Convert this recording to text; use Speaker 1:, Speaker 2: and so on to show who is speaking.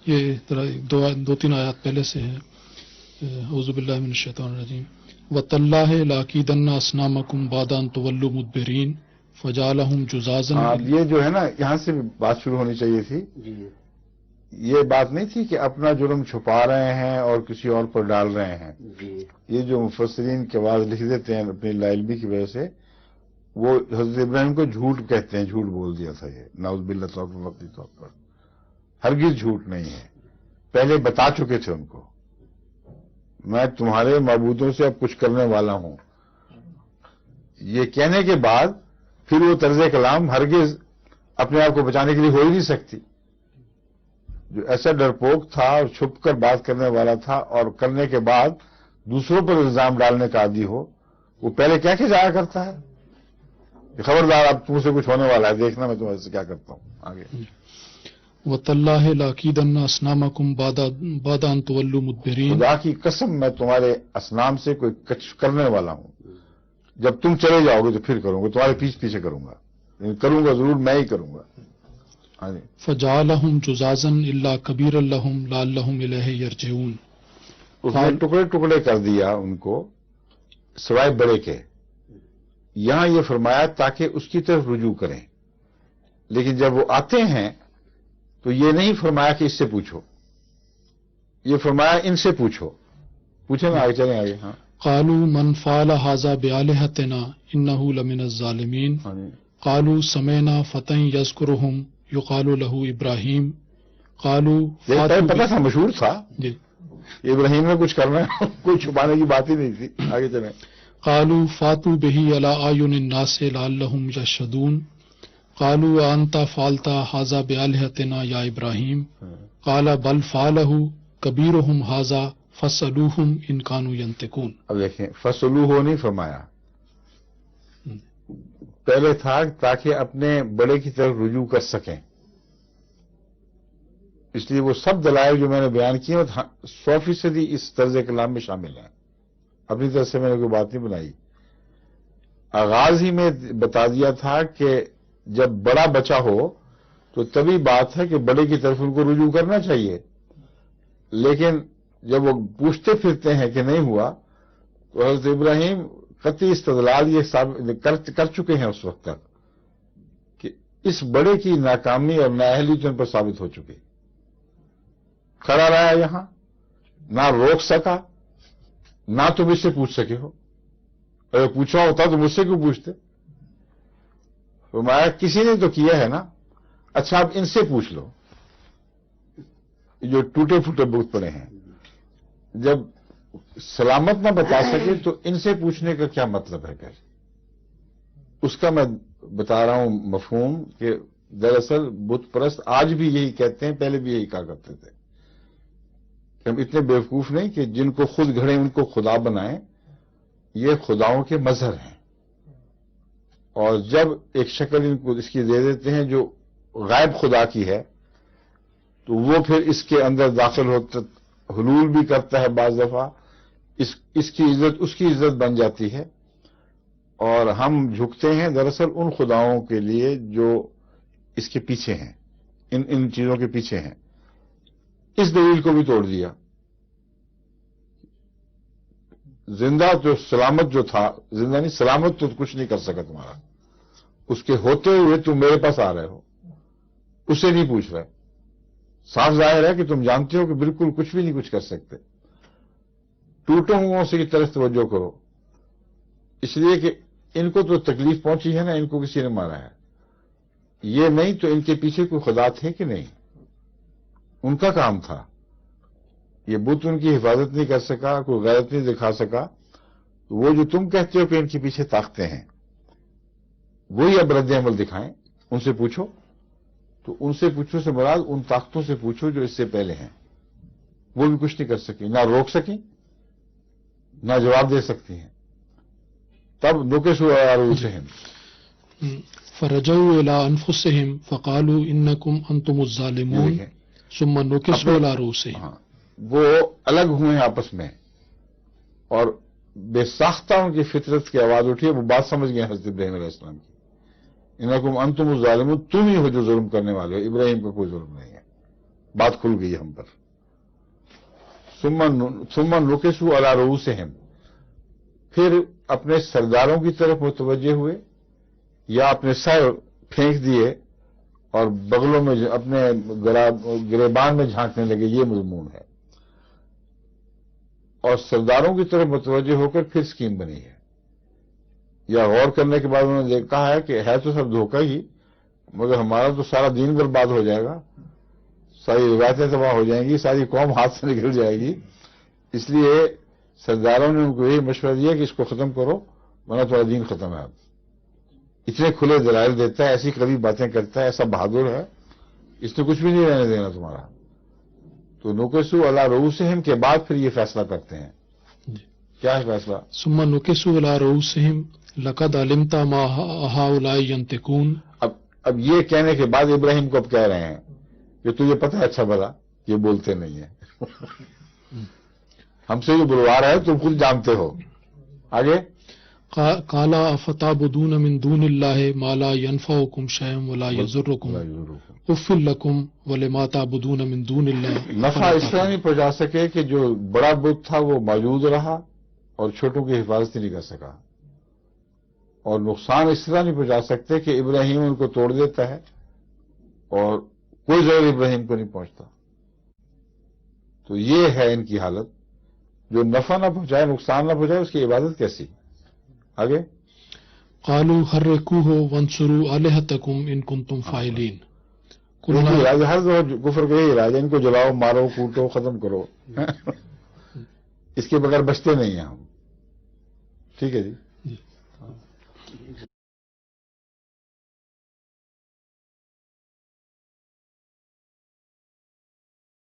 Speaker 1: یہ دو تین آیات پہلے سے ہے. اعوذ باللہ من الشیطان الرجیم. وَتَاللَّهِ لَأَكِيدَنَّ أَصْنَامَكُمْ بَعْدَ أَن تُوَلُّوا مُدْبِرِينَ فَجَعَلَهُم جُذَاذًا.
Speaker 2: اب یہ جو ہے نا یہاں سے بات شروع ہونی چاہیے تھی. یہ بات نہیں تھی کہ اپنا جرم چھپا رہے ہیں اور کسی اور پر ڈال رہے ہیں. یہ جو مفسرین کے بعد لکھ دیتے ہیں اپنی لا علمی کی وجہ سے، وہ حضرت ابراہیم کو جھوٹ کہتے ہیں، جھوٹ بول دیا تھا. یہ نعوذ باللہ وقتی طور پر ہرگز جھوٹ نہیں ہے. پہلے بتا چکے تھے ان کو، میں تمہارے معبودوں سے اب کچھ کرنے والا ہوں. یہ کہنے کے بعد پھر وہ طرز کلام ہرگز اپنے آپ کو بچانے کے لیے ہو ہی نہیں سکتی. جو ایسا ڈرپوک تھا اور چھپ کر بات کرنے والا تھا اور کرنے کے بعد دوسروں پر الزام ڈالنے کا عادی ہو، وہ پہلے کیا کہ جایا کرتا ہے کہ خبردار اب تم سے کچھ ہونے والا ہے، دیکھنا میں تمہارے سے کیا کرتا ہوں. آگے
Speaker 1: وَتَاللَّهِ لَأَكِيدَنَّ أَصْنَامَكُمْ بَعْدَ أَن تُوَلُّوا مُدْبِرِينَ.
Speaker 2: خدا کی قسم میں تمہارے اصنام سے کوئی کچھ کرنے والا ہوں. جب تم چلے جاؤ گے تو پھر کروں گا، تمہارے پیچھے کروں گا، کروں گا ضرور، میں ہی کروں گا.
Speaker 1: فَجَعَلَهُمْ جُذَاذًا إِلَّا كَبِيرًا لَهُمْ لَعَلَّهُمْ إِلَيْهِ يَرْجِعُونَ.
Speaker 2: اس نے ٹکڑے ٹکڑے کر دیا ان کو سوائے بڑے کے. یہاں یہ فرمایا تاکہ اس کی طرف رجوع کریں، لیکن جب وہ آتے ہیں تو یہ نہیں فرمایا کہ اس سے پوچھو، یہ فرمایا ان سے پوچھو. پوچھیں نا، آگے چلیں آگے. ہاں
Speaker 1: قالوا من فعل هذا بآلهتنا إنه لمن الظالمين. قالوا سمعنا فتى يذكرهم يقال له إبراهيم. قالوا
Speaker 2: پتہ تھا، مشہور تھا
Speaker 1: جی
Speaker 2: ابراہیم نے کچھ کرنا ہے، کوئی چھپانے کی بات ہی نہیں تھی. آگے چلیں.
Speaker 1: قالوا فاتوا به على أعين الناس لعلهم يشهدون. قالوا أنت فعلت هذا بآلهتنا يا إبراهيم. قال بل فعله كبيرهم هذا فاسألوهم إن كانوا ينطقون.
Speaker 2: اب دیکھیں، فاسألوه نہیں فرمایا، پہلے تھا تاکہ اپنے بڑے کی طرف رجوع کر سکیں. اس لیے وہ سب دلائل جو میں نے بیان کیے 100% اس طرز کلام میں شامل ہیں. اپنی طرف سے میں نے کوئی بات نہیں بنائی. آغاز ہی میں بتا دیا تھا کہ جب بڑا بچہ ہو تو تبھی بات ہے کہ بڑے کی طرف ان کو رجوع کرنا چاہیے. لیکن جب وہ پوچھتے پھرتے ہیں کہ نہیں ہوا تو حضرت ابراہیم قطعی استدلال یہ کر چکے ہیں اس وقت تک کہ اس بڑے کی ناکامی اور نااہلی تو ان پر ثابت ہو چکی. کھڑا رہا یہاں، نہ روک سکا، نہ تم اس سے پوچھ سکے ہو. اگر پوچھا ہوتا تو مجھ سے کیوں پوچھتے؟ فرمایا کسی نے تو کیا ہے نا، اچھا اب ان سے پوچھ لو جو ٹوٹے پھوٹے بت پڑے ہیں. جب سلامت نہ بتا سکے تو ان سے پوچھنے کا کیا مطلب ہے؟ پھر اس کا میں بتا رہا ہوں مفہوم کہ دراصل بت پرست آج بھی یہی کہتے ہیں، پہلے بھی یہی کہا کرتے تھے کہ ہم اتنے بیوقوف نہیں کہ جن کو خود گھڑیں ان کو خدا بنائیں. یہ خداؤں کے مظہر ہیں، اور جب ایک شکل ان کو اس کی دے دیتے ہیں جو غائب خدا کی ہے تو وہ پھر اس کے اندر داخل ہوتا، حلول بھی کرتا ہے. بعض دفعہ اس کی عزت اس کی عزت بن جاتی ہے، اور ہم جھکتے ہیں دراصل ان خداؤں کے لیے جو اس کے پیچھے ہیں، ان چیزوں کے پیچھے ہیں. اس دلیل کو بھی توڑ دیا. زندہ جو سلامت جو تھا، زندہ نہیں سلامت تو کچھ نہیں کر سکا تمہارا، اس کے ہوتے ہوئے تم میرے پاس آ رہے ہو، اس سے نہیں پوچھ رہے. صاف ظاہر ہے کہ تم جانتے ہو کہ بالکل کچھ بھی نہیں کچھ کر سکتے. ٹوٹوں ہوں سے کی طرف توجہ کرو، اس لیے کہ ان کو تو تکلیف پہنچی ہے نا، ان کو کسی نے مارا ہے. یہ نہیں تو ان کے پیچھے کوئی خدا تھے کہ نہیں؟ ان کا کام تھا. یہ بت ان کی حفاظت نہیں کر سکا، کوئی غیرت نہیں دکھا سکا. وہ جو تم کہتے ہو کہ ان کے پیچھے طاقتیں ہیں، وہی اب رد عمل دکھائیں. ان سے پوچھو. تو ان سے پوچھو سے مراد ان طاقتوں سے پوچھو جو اس سے پہلے ہیں. وہ بھی کچھ نہیں کر سکی، نہ روک سکی، نہ جواب دے سکتی ہیں. تب نکسوا علی رؤوسہم،
Speaker 1: فرجعوا الى انفسهم فقالوا انکم انتم الظالمون ثم نکسوا علی رؤوسہم.
Speaker 2: وہ الگ ہوئے ہیں آپس میں، اور بے ساختہ ان کی فطرت کی آواز اٹھی ہے. وہ بات سمجھ گئے حضرت ابراہیم علیہ السلام کی. انکم انتم الظالمون، تم ہی ہو جو ظلم کرنے والے ہو، ابراہیم کا کوئی ظلم نہیں ہے. بات کھل گئی ہم پر. ثم نکسوا علی رؤوسہم، پھر اپنے سرداروں کی طرف متوجہ ہوئے یا اپنے سر پھینک دیے اور بغلوں میں اپنے گریبان میں جھانکنے لگے. یہ مضمون ہے. اور سرداروں کی طرف متوجہ ہو کر پھر اسکیم بنی ہے. یا غور کرنے کے بعد انہوں نے کہا ہے کہ ہے تو سب دھوکہ ہی، مگر ہمارا تو سارا دین برباد ہو جائے گا، ساری روایتیں تباہ ہو جائیں گی، ساری قوم ہاتھ سے نکل جائے گی. اس لیے سرداروں نے ان کو یہی مشورہ دیا کہ اس کو ختم کرو ورنہ تمہارا دین ختم ہے. اب اتنے کھلے دلائل دیتا ہے، ایسی کڑوی باتیں کرتا ہے، ایسا بہادر ہے، اس نے کچھ بھی نہیں رہنے دینا تمہارا. تو نکسوا علی رؤوسہم کے بعد پھر یہ فیصلہ کرتے ہیں. کیا ہے فیصلہ؟
Speaker 1: ثم نکسوا علی رؤوسہم لقد علمت ما ہؤلاء ینطقون.
Speaker 2: اب یہ کہنے کے بعد ابراہیم کو اب کہہ رہے ہیں کہ تجھے پتہ ہے اچھا بھلا یہ بولتے نہیں ہیں. ہم سے جو بلوا رہا ہے تم خود جانتے ہو. آگے
Speaker 1: قال افتعبدون من دون اللہ ما لا ينفعکم شیئا ولا یضرکم اف لکم ولما تعبدون من دون اللہ.
Speaker 2: نفع اس طرح نہیں پہنچا سکے کہ جو بڑا بت تھا وہ موجود رہا اور چھوٹوں کی حفاظت نہیں کر سکا، اور نقصان اس طرح نہیں پہنچا سکتے کہ ابراہیم ان کو توڑ دیتا ہے اور کوئی ضرر ابراہیم کو نہیں پہنچتا. تو یہ ہے ان کی حالت. جو نفع نہ پہنچائے، نقصان نہ پہنچائے، اس کی عبادت کیسی؟ آگے
Speaker 1: قالوا حرقوه وانصروا آلہتکم ان کنتم فاعلین.
Speaker 2: ہر کفر کا یہی راج ہے، ان کو جلاؤ، مارو، کوٹو، ختم کرو. اس کے بغیر بچتے نہیں ہیں ہم. ٹھیک ہے جی.